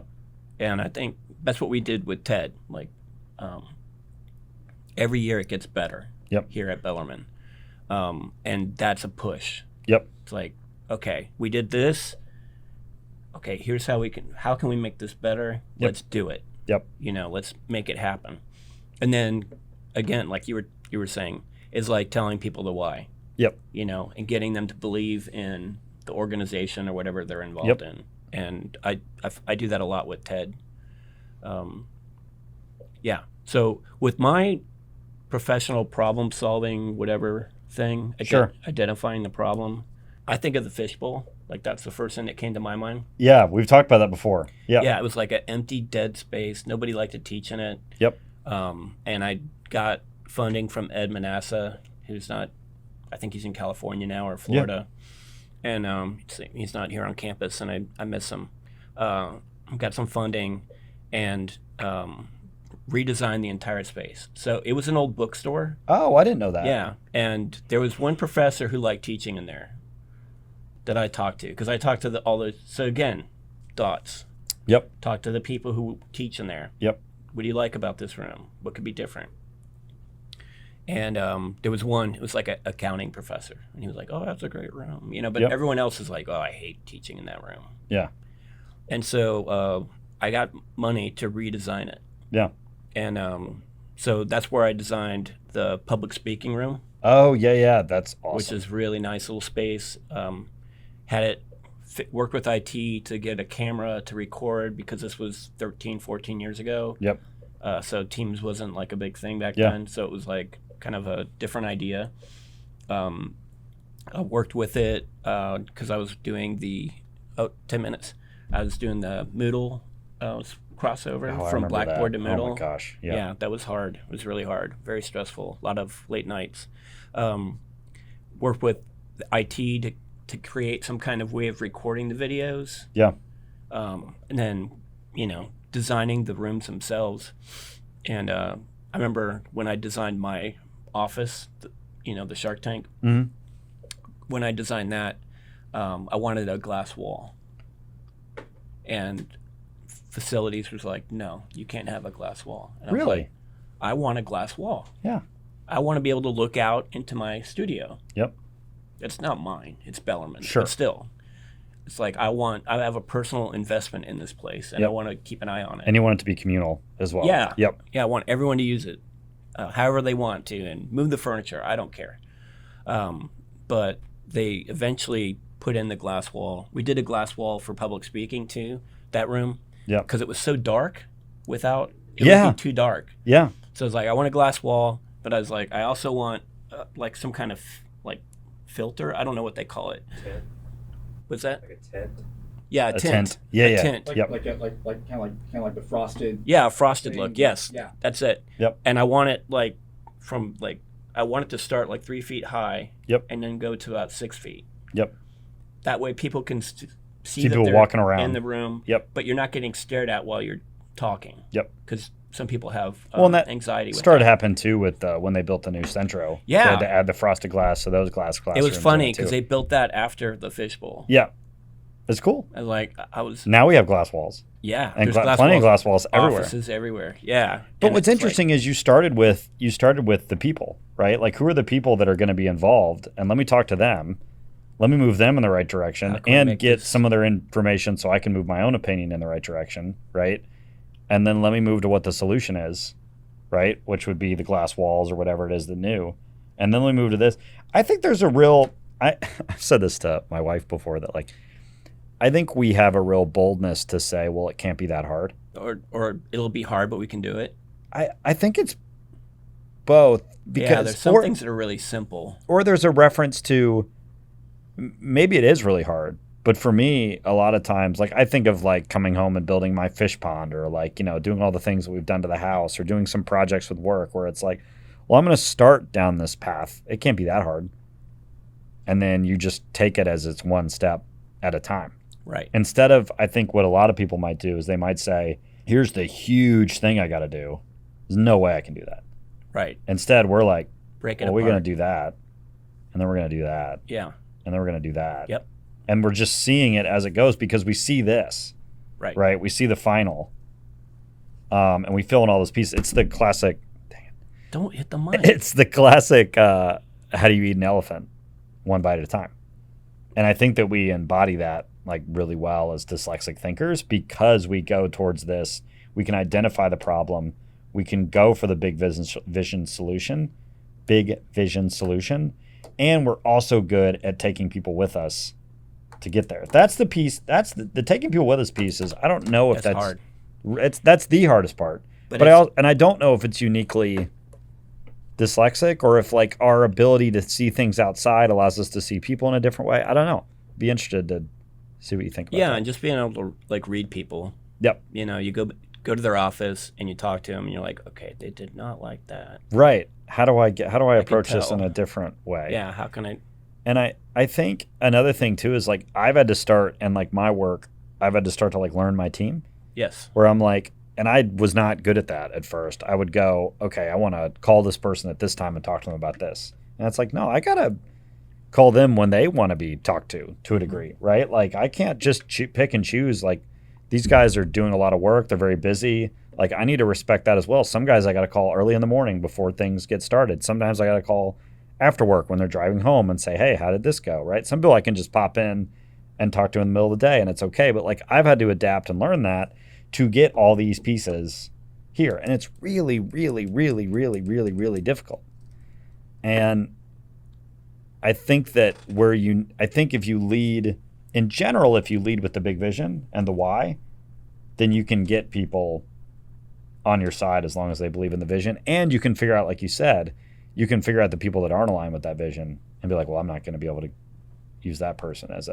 And I think that's what we did with TED. Like every year it gets better. Yep. Here at Bellarmine, and that's a push. Yep. It's like, okay, we did this. Okay, here's how can we make this better? Yep. Let's do it. Yep. You know, let's make it happen. And then again, like you were saying, is like telling people the why. Yep. You know, and getting them to believe in the organization or whatever they're involved Yep. in. And I do that a lot with TED. Yeah. So with my professional problem solving, whatever thing, Sure. identifying the problem, I think of the fishbowl. Like that's the first thing that came to my mind. Yeah, we've talked about that before. Yeah. Yeah, it was like an empty, dead space. Nobody liked to teach in it. Yep. And I got funding from Ed Manassa, who's not, I think he's in California now or Florida. And he's not here on campus, and I miss him. Got some funding and redesigned the entire space. So it was an old bookstore. Oh, I didn't know that. Yeah, and there was one professor who liked teaching in there that I talked to, because I talked to so again, dots. Yep. Talk to the people who teach in there. Yep. What do you like about this room? What could be different? And there was one, it was like an accounting professor, and he was like, oh, that's a great room, you know, but Yep. everyone else is like, oh, I hate teaching in that room. Yeah. And so I got money to redesign it. Yeah. And so that's where I designed the public speaking room, Oh, yeah. That's awesome. which is really nice little space. Had it worked with IT to get a camera to record, because this was 13, 14 years ago. Yep. So Teams wasn't like a big thing back Yeah. then. So it was like kind of a different idea. I worked with it because I was doing 10 minutes. I was doing the Moodle crossover Oh, I from remember Blackboard that. to Moodle. Oh my gosh. Yeah. Yeah, that was hard. It was really hard. Very stressful. A lot of late nights. Worked with IT to create some kind of way of recording the videos. Yeah. And then, designing the rooms themselves. And I remember when I designed my office, the Shark Tank, Mhm. when I designed that, I wanted a glass wall. And facilities was like, no, you can't have a glass wall. And I was Really? like, I want a glass wall. Yeah. I want to be able to look out into my studio. Yep. It's not mine. It's Bellarmine. Sure. But still, it's like I have a personal investment in this place, and I Yep. want to keep an eye on it. And you want it to be communal as well. Yeah. Yep. Yeah, I want everyone to use it however they want to, and move the furniture. I don't care. But they eventually put in the glass wall. We did a glass wall for public speaking too, that room. Yeah. Because it was so dark without, it Yeah. would be too dark. Yeah. So it's like, I want a glass wall, but I was like, I also want like some kind of like filter. I don't know what they call it. Tent, What's that? like a tent. Yeah, a A tint. tent. Yeah, A yeah. tint. Like, Yep. like kind of like the frosted. Yeah, a frosted thing. look. Yes. Yeah. That's it. Yep. And I want it like I want it to start like 3 feet high. Yep. And then go to about 6 feet. Yep. That way people can see See that people they're walking around. in the room. Yep. But you're not getting stared at while you're talking. Yep. Because some people have Well, and that anxiety with started that. happening too with when they built the new Centro. Yeah. They had to add the frosted glass, so those glass It classrooms. was funny in it, because too. they built that after the fishbowl. Yeah. It's cool. And like I was, Now we have glass walls. yeah, And there's plenty of walls, glass walls everywhere. offices everywhere. Yeah. But And what's it's interesting is you started with the people, right? Like, who are the people that are going to be involved? And let me talk to them. Let me move them in the right direction How can we and make get this- some of their information so I can move my own opinion in the right direction, right? And then let me move to what the solution is, right? Which would be the glass walls or whatever it is the new. And then let me move to this. I think there's a real I've said this to my wife before, that like I think we have a real boldness to say, well, it can't be that hard. or it'll be hard, but we can do it. I think it's both Yeah, there's because some things that are really simple. or there's a reference to maybe it is really hard. But for me, a lot of times, like I think of like coming home and building my fish pond or like, doing all the things that we've done to the house or doing some projects with work where it's like, well, I'm going to start down this path. It can't be that hard. And then you just take it as it's one step at a time. Right. Instead of, I think what a lot of people might do is they might say, here's the huge thing I got to do. There's no way I can do that. Right. Instead, we're like, Break it well, we're apart. going to do that. And then we're going to do that. Yeah. And then we're going to do that. Yep. And we're just seeing it as it goes because we see this, Right. right? We see the final. And we fill in all those pieces. It's the classic, Don't hit the mic. it's the classic, how do you eat an elephant? One bite at a time. And I think that we embody that like really well as dyslexic thinkers because we go towards this. We can identify the problem. We can go for the big vision solution. And we're also good at taking people with us to get there. That's the piece. That's the taking people with us piece is I don't know if That's that's hard. that's the hardest part. But I don't know if it's uniquely dyslexic or if like our ability to see things outside allows us to see people in a different way. I don't know. Be interested to see what you think about Yeah, that. and just being able to like read people. Yep. You go to their office and you talk to them and you're like, okay, they did not like that. Right. How do I can approach this tell. in a different way? Yeah, how can I? And I think another thing too is like I've had to start and like my work, I've had to start to like learn my team Yes. where I'm like, and I was not good at that at first. I would go, okay, I want to call this person at this time and talk to them about this. And it's like, no, I got to call them when they want to be talked to a degree, right? Like I can't just pick and choose. Like these guys are doing a lot of work. They're very busy. Like I need to respect that as well. Some guys I got to call early in the morning before things get started. Sometimes I got to call after work when they're driving home and say, hey, how did this go, right? Some people I can just pop in and talk to in the middle of the day and it's okay. But like I've had to adapt and learn that to get all these pieces here. And it's really, really, really, really, really, really difficult. And I think that if you lead, in general, if you lead with the big vision and the why, then you can get people on your side as long as they believe in the vision. And you can figure out, like you said, you can figure out the people that aren't aligned with that vision and be like, well, I'm not going to be able to use that person as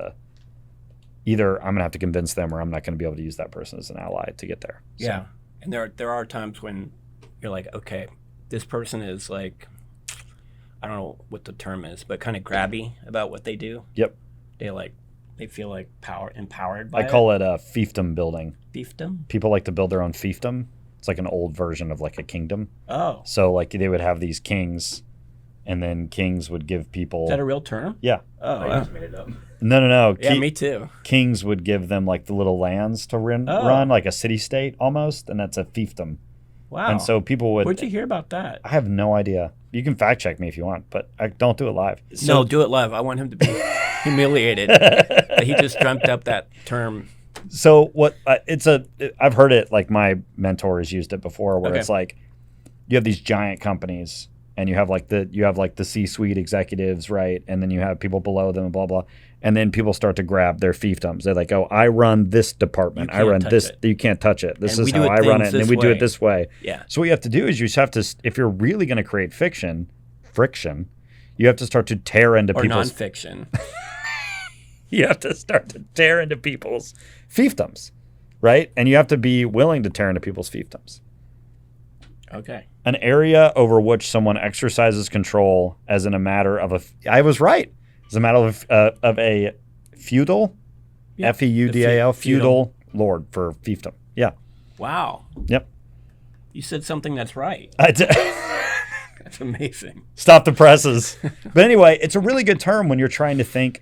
either I'm going to have to convince them or I'm not going to be able to use that person as an ally to get there. So, Yeah. And there are times when you're like, okay, this person is like, I don't know what the term is, but kind of grabby about what they do. Yep. They feel like empowered by I call it a fiefdom building. fiefdom. People like to build their own fiefdom. It's like an old version of like a kingdom. Oh, So like they would have these kings and then kings would give people. is that a real term? Yeah. Oh, I wow. just made it up. No. Yeah, me too. Kings would give them like the little lands to run like a city state almost, and that's a fiefdom. Wow. And so people would. Where'd you hear about that? I have no idea. You can fact check me if you want, but I don't do it live. No, do it live. I want him to be humiliated that he just dreamt up that term. So what? I've heard it. Like my mentor has used it before, where Okay. it's like you have these giant companies, and you have like the C-suite executives, right? And then you have people below them, and blah blah. And then people start to grab their fiefdoms. They're like, "Oh, I run this department. You I can't run touch this. it. You can't touch it. This And is we do how it I run it, things and then this we do way." it this way." Yeah. So what you have to do is you just have to, if you're really going to create friction, you have to start to tear into Or people's. nonfiction. You have to start to tear into people's fiefdoms, right? And you have to be willing to tear into people's fiefdoms. Okay. An area over which someone exercises control as in a matter of I was right. As a matter of a feudal, Yeah. F-E-U-D-A-L, The feudal. feudal lord for fiefdom. Yeah. Wow. Yep. You said something that's right. That's amazing. Stop the presses. But anyway, it's a really good term when you're trying to think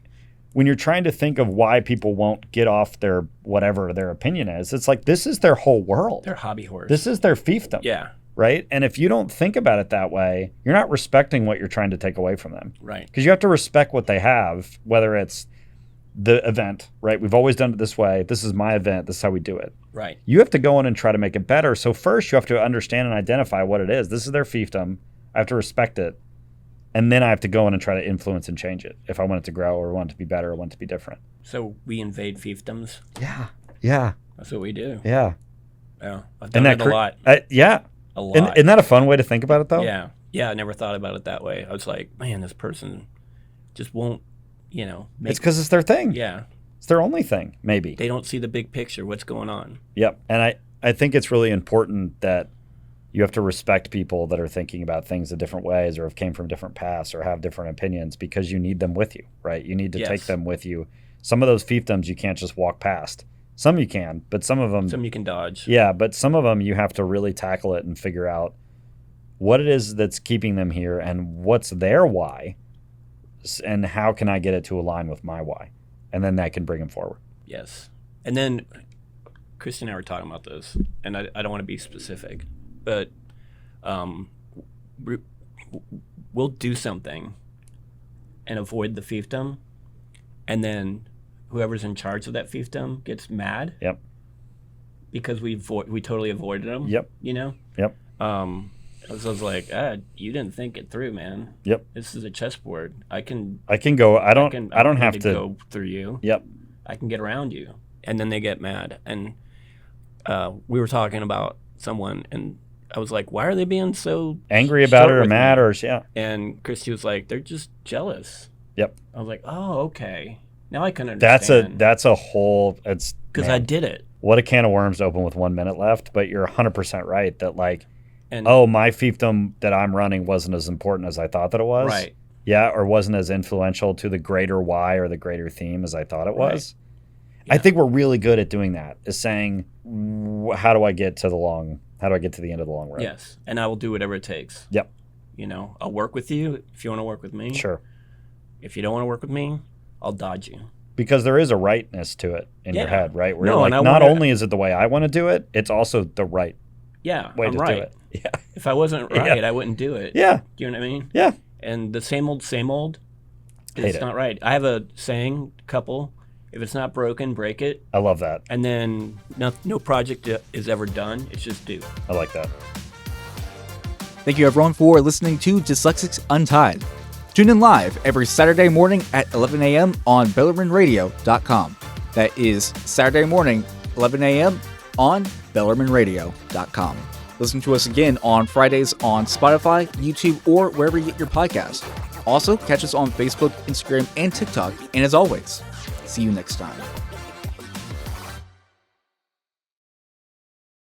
of why people won't get off their whatever their opinion is. It's like this is their whole world. They're hobby horse. This is their fiefdom. Yeah. Right? And if you don't think about it that way, you're not respecting what you're trying to take away from them. Right. Because you have to respect what they have, whether it's the event, right? We've always done it this way. This is my event. This is how we do it. Right. You have to go in and try to make it better. So first you have to understand and identify what it is. This is their fiefdom. I have to respect it. And then I have to go in and try to influence and change it if I want it to grow or want it to be better or want it to be different. So we invade fiefdoms. Yeah. Yeah. That's what we do. Yeah. Yeah. I've done it a lot. Yeah. A lot. Isn't that a fun way to think about it though? Yeah. Yeah, I never thought about it that way. I was like, man, this person just won't, make, It's because it's their thing. yeah, It's their only thing, maybe. they don't see the big picture, what's going on. Yep. And I think it's really important that you have to respect people that are thinking about things in different ways or have came from different paths or have different opinions because you need them with you, right? You need to take Yes. them with you. Some of those fiefdoms you can't just walk past. Some you can, but some of them, Some you can dodge. yeah, but some of them you have to really tackle it and figure out what it is that's keeping them here and what's their why and how can I get it to align with my why. And then that can bring them forward. Yes. And then Christy and I were talking about this, and I don't want to be specific, but we'll do something and avoid the fiefdom, and then whoever's in charge of that fiefdom gets mad. Yep. Because we totally avoided them. Yep. Yep. So I was like, you didn't think it through, man. Yep. This is a chessboard. I can go. I don't need have to go through you. Yep. I can get around you. And then they get mad. And we were talking about someone, and I was like, why are they being so Angry about short it or with mad me? or yeah. And Christy was like, they're just jealous. Yep. I was like, oh, okay. Now I can understand. That's a whole it's because I did it. what a can of worms to open with 1 minute left, but you're 100% right that like And my fiefdom that I'm running wasn't as important as I thought that it was. right. Yeah, or wasn't as influential to the greater why or the greater theme as I thought it was. Yeah. I think we're really good at doing that. Is saying how do I get to the end of the long road? Yes. And I will do whatever it takes. Yep. I'll work with you if you want to work with me. Sure. If you don't want to work with me, I'll dodge you. Because there is a rightness to it in your Yeah. head, right? Where No, you're and like, I not wanna- only is it the way I want to do it, it's also the right Yeah, way I'm to right. do it. Yeah. If I wasn't Yeah. right, I wouldn't do it. Yeah. Do you know what I mean? Yeah. And the same old, Hate it's it. not right. I have a saying, couple, if it's not broken, break it. I love that. And then no project is ever done. It's just due. I like that. Thank you everyone for listening to Dyslexics Untied. Tune in live every Saturday morning at 11 a.m. on BellarmineRadio.com. That is Saturday morning, 11 a.m. on BellarmineRadio.com. Listen to us again on Fridays on Spotify, YouTube, or wherever you get your podcast. Also, catch us on Facebook, Instagram, and TikTok. And as always, see you next time.